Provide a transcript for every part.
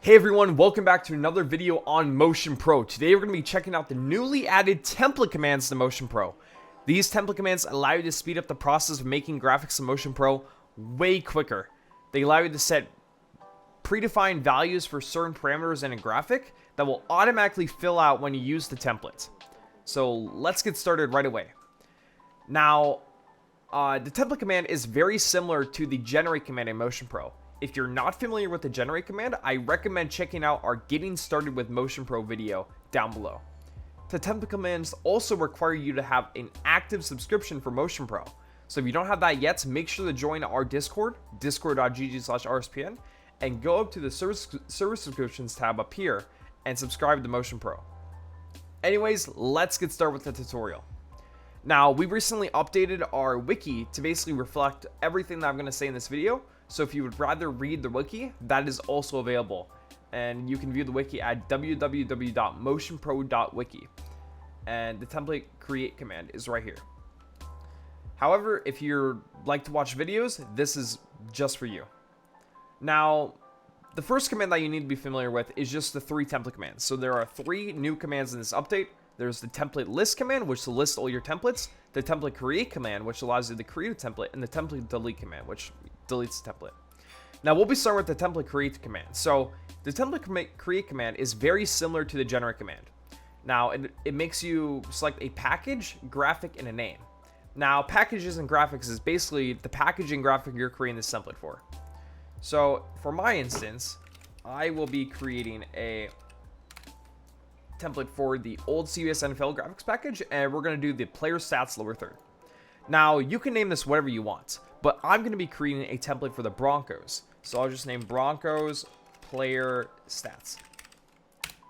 Hey everyone, welcome back to another video on Motion Pro. Today we're going to be checking out the newly added template commands to Motion Pro. These template commands allow you to speed up the process of making graphics in Motion Pro way quicker. They allow you to set predefined values for certain parameters in a graphic that will automatically fill out when you use the template. So let's get started right away. Now, the template command is very similar to the generate command in Motion Pro. If you're not familiar with the generate command, I recommend checking out our Getting Started with Motion Pro video down below. The template commands also require you to have an active subscription for Motion Pro. So if you don't have that yet, make sure to join our Discord, discord.gg/rspn, and go up to the service subscriptions tab up here and subscribe to Motion Pro. Anyways, let's get started with the tutorial. Now, we recently updated our wiki to basically reflect everything that I'm going to say in this video. So if you would rather read the wiki, that is also available. And you can view the wiki at www.motionpro.wiki. And the template create command is right here. However, if you like to watch videos, this is just for you. Now, the first command that you need to be familiar with is just the 3 template commands. So there are 3 new commands in this update. There's the template list command, which will list all your templates, the template create command, which allows you to create a template, and the template delete command, which deletes the template. Now we'll be starting with the template create command. So the template create command is very similar to the generate command. Now it makes you select a package, graphic, and a name. Now packages and graphics is basically the package and graphic you're creating this template for. So for my instance, I will be creating a template for the old CBS NFL graphics package, and we're going to do the player stats lower third. Now you can name this whatever you want, but I'm going to be creating a template for the Broncos. So I'll just name Broncos player stats,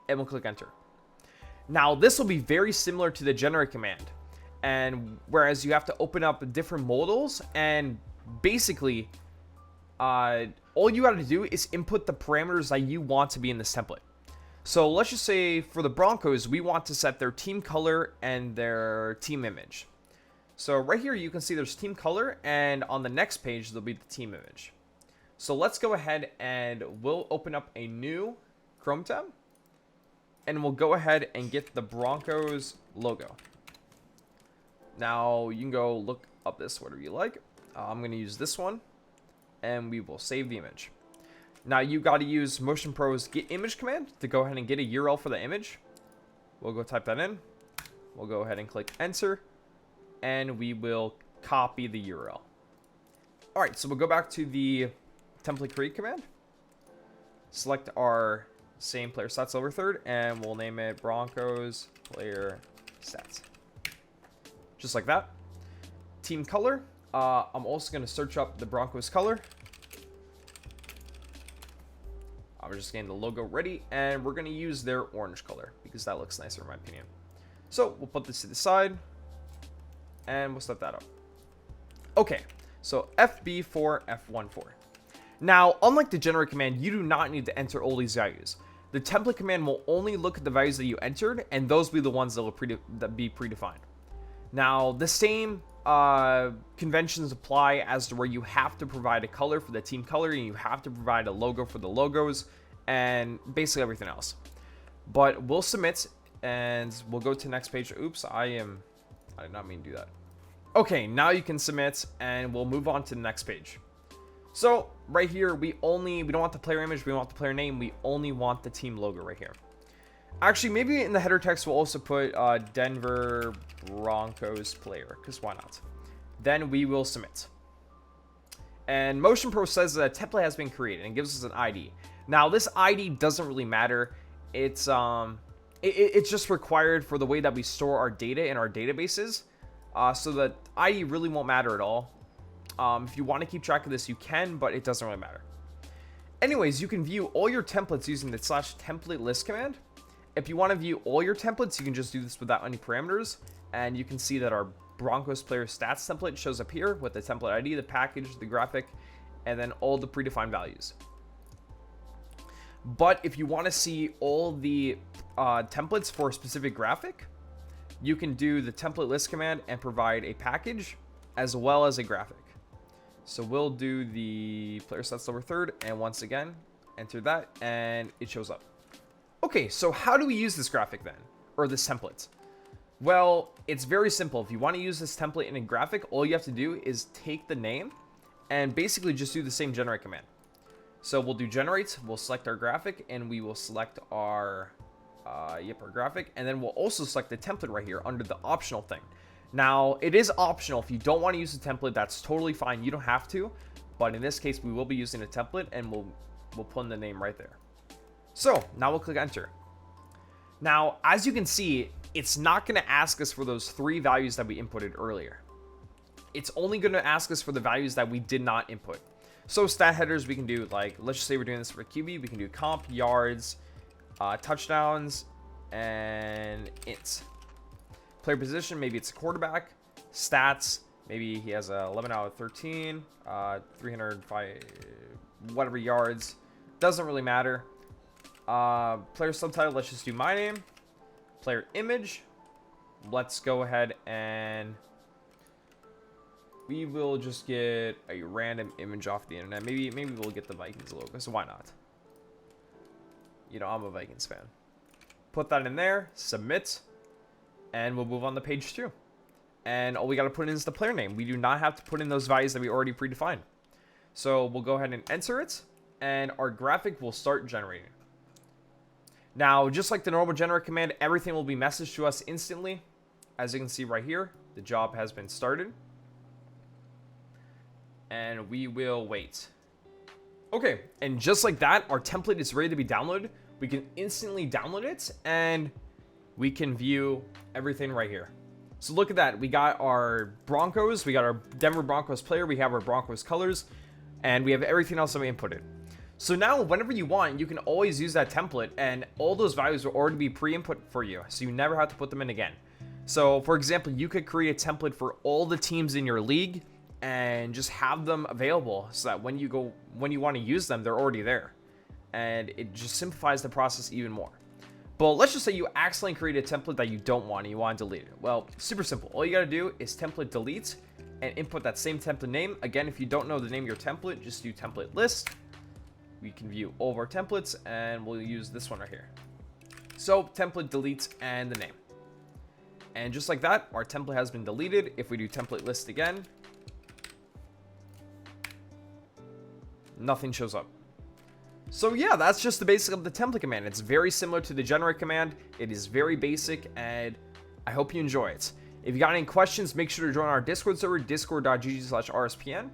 and we'll click enter. Now this will be very similar to the generate command, and whereas you have to open up different modals, and basically all you got to do is input the parameters that you want to be in this template. So let's just say for the Broncos, we want to set their team color and their team image. So right here, you can see there's team color, and on the next page, there'll be the team image. So let's go ahead and we'll open up a new Chrome tab, and we'll go ahead and get the Broncos logo. Now you can go look up this, whatever you like. I'm going to use this one, and we will save the image. Now you got to use Motion Pro's get image command to go ahead and get a URL for the image. We'll go type that in. We'll go ahead and click enter, and we will copy the URL. All right, so we'll go back to the template create command. Select our same player stats over third, and we'll name it Broncos player stats. Just like that. Team color. I'm also going to search up the Broncos color. I'm just getting the logo ready, and we're going to use their orange color because that looks nicer in my opinion. So we'll put this to the side, and we'll set that up. Okay, so FB4, F14. Now, unlike the generate command, you do not need to enter all these values. The template command will only look at the values that you entered, and those will be the ones that will be predefined. Now, the same conventions apply as to where you have to provide a color for the team color, and you have to provide a logo for the logos, and basically everything else. But we'll submit, and we'll go to the next page. Oops, I did not mean to do that. Okay, now you can submit, and we'll move on to the next page. So right here, we don't want the player image, we want the player name, we only want the team logo right here. Actually, maybe in the header text, we'll also put Denver Broncos player, because why not? Then we will submit. And Motion Pro says that a template has been created and gives us an ID. Now, this ID doesn't really matter. It's just required for the way that we store our data in our databases. So the ID really won't matter at all. If you want to keep track of this, you can, but it doesn't really matter. Anyways, you can view all your templates using the /template list command. If you want to view all your templates, you can just do this without any parameters. And you can see that our Broncos player stats template shows up here with the template ID, the package, the graphic, and then all the predefined values. But if you want to see all the templates for a specific graphic, you can do the template list command and provide a package as well as a graphic. So we'll do the player stats over third, and once again, enter that, and it shows up. Okay, so how do we use this graphic then? Or this template? Well, it's very simple. If you want to use this template in a graphic, all you have to do is take the name and basically just do the same generate command. So we'll do generate, we'll select our graphic, and we will select our graphic, and then we'll also select the template right here under the optional thing. Now, it is optional. If you don't want to use the template, that's totally fine. You don't have to, but in this case, we will be using a template, and we'll put in the name right there. So now we'll click enter. Now, as you can see, it's not going to ask us for those 3 values that we inputted earlier. It's only going to ask us for the values that we did not input. So stat headers, we can do, like, let's just say we're doing this for QB. We can do comp, yards, touchdowns, and ints. Player position, maybe it's a quarterback. Stats, maybe he has a 11 out of 13, 305, whatever yards. Doesn't really matter. Player subtitle, let's just do my name. Player image, let's go ahead and we will just get a random image off the internet. Maybe we'll get the Vikings logo, so why not? You know, I'm a Vikings fan. Put that in there, submit, and we'll move on to page 2. And all we got to put in is the player name. We do not have to put in those values that we already predefined. So we'll go ahead and enter it, and our graphic will start generating. Now, just like the normal generate command, everything will be messaged to us instantly. As you can see right here, the job has been started. And we will wait. Okay, and just like that, our template is ready to be downloaded. We can instantly download it, and we can view everything right here. So look at that. We got our Broncos. We got our Denver Broncos player. We have our Broncos colors. And we have everything else that we inputted. So now, whenever you want, you can always use that template, and all those values will already be pre-input for you, so you never have to put them in again. So, for example, you could create a template for all the teams in your league, and just have them available, so that when you want to use them, they're already there, and it just simplifies the process even more. But let's just say you accidentally create a template that you don't want, and you want to delete it. Well, super simple. All you got to do is template delete, and input that same template name. Again, if you don't know the name of your template, just do template list. We can view all of our templates, and we'll use this one right here. So template delete and the name. And just like that, our template has been deleted. If we do template list again, nothing shows up. So yeah, that's just the basic of the template command. It's very similar to the generate command. It is very basic, and I hope you enjoy it. If you got any questions, make sure to join our Discord server, discord.gg/rspn.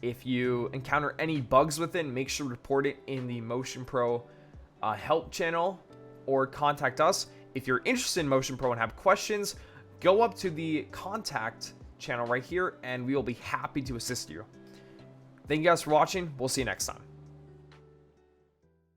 If you encounter any bugs with it, make sure to report it in the Motion Pro help channel, or contact us. If you're interested in Motion Pro and have questions, go up to the contact channel right here, and we will be happy to assist you. Thank you guys for watching. We'll see you next time.